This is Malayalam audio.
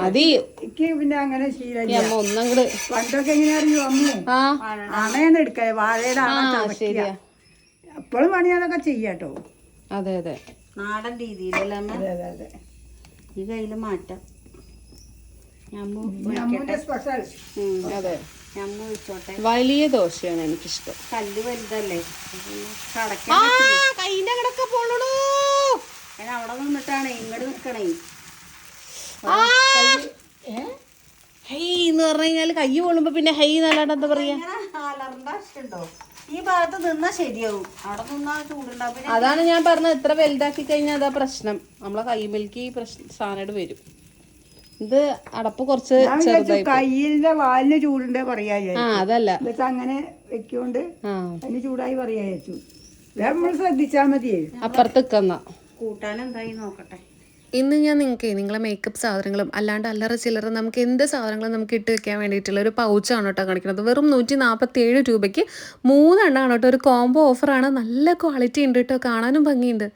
അത് എനിക്ക് പിന്നെ അങ്ങനെ ശീലമില്ല. അമ്മ ഒന്നങ്ങട് പണ്ടൊക്കെ എങ്ങനെ അറിയോ അമ്മു? ആ അണയെന്ന് എടുക്കേ, വാഴയുടെ അണ ചതക്കുക. ശരിയാ. എപ്പോഴും പണി അതൊക്കെ ചെയ്യാട്ടോ. അതെ അതെ, നാടൻ രീതിയിലല്ലേ അമ്മ? അതെ അതെ അതെ. ഈ കയ്യിൽ മാറ്റാം. അമ്മുവിന്റെ സ്പെഷ്യൽ. അതെ, ഞമ്മ ഒഴിച്ചോട്ടെ. വലിയ ദോശയാണ് എനിക്കിഷ്ടം. കല്ല് വലുതല്ലേ, ആ കൈന്റെ അങ്ങടൊക്കെ പോണു. അതിന് അവിടെ നിന്നിട്ടാണേ ഇങ്ങോട്ട് നിക്കണേ. ഹൈ എന്ന് പറഞ്ഞു കഴിഞ്ഞാല് കൈ പൊള്ളുമ്പോ പിന്നെ ഹൈ നല്ലാണ്ട് എന്താ പറയാ? അലറിന്റെ ആവശ്യമുണ്ടോ? ഈ ഭാഗത്ത് നിന്നാ ശരിയാവും, അവിടെ നിന്നാ ചൂടുണ്ടാവും. പിന്നെ അതാണ് ഞാൻ പറഞ്ഞത്, എത്ര വലുതാക്കി കഴിഞ്ഞാൽ അതാ പ്രശ്നം. നമ്മളെ കൈമേലേക്ക് ഈ സാധനം വരും. ഇത് അടപ്പ് കുറച്ച് ചെറുതായി. കയ്യിന്റെ വാലിന് ചൂടുണ്ടേ പറയാ. അതല്ല, എന്നിട്ട് അങ്ങനെ വെക്കൊണ്ട് ആ അതിന് ചൂടായി പറയാ വെച്ചു. നമ്മൾ ശ്രദ്ധിച്ചാ മതിയേ. അപ്പുറത്ത് നിൽക്കുന്ന കൂട്ടാൻ എന്തായി നോക്കട്ടെ. ഇന്ന് ഞാൻ നിങ്ങളെ മേക്കപ്പ് സാധനങ്ങളും അല്ലാണ്ട് അല്ലറ ചില്ലറ നമുക്ക് എന്ത് സാധനങ്ങളും നമുക്ക് ഇട്ട് വെക്കാൻ വേണ്ടിയിട്ടുള്ള ഒരു പൗച്ചാണ് കേട്ടോ കാണിക്കുന്നത്. വെറും 147 രൂപയ്ക്ക് 3 എണ്ണമാണ് കേട്ടോ. ഒരു കോംബോ ഓഫറാണ്. നല്ല ക്വാളിറ്റി ഉണ്ട് കേട്ടോ, കാണാനും ഭംഗിയുണ്ട്.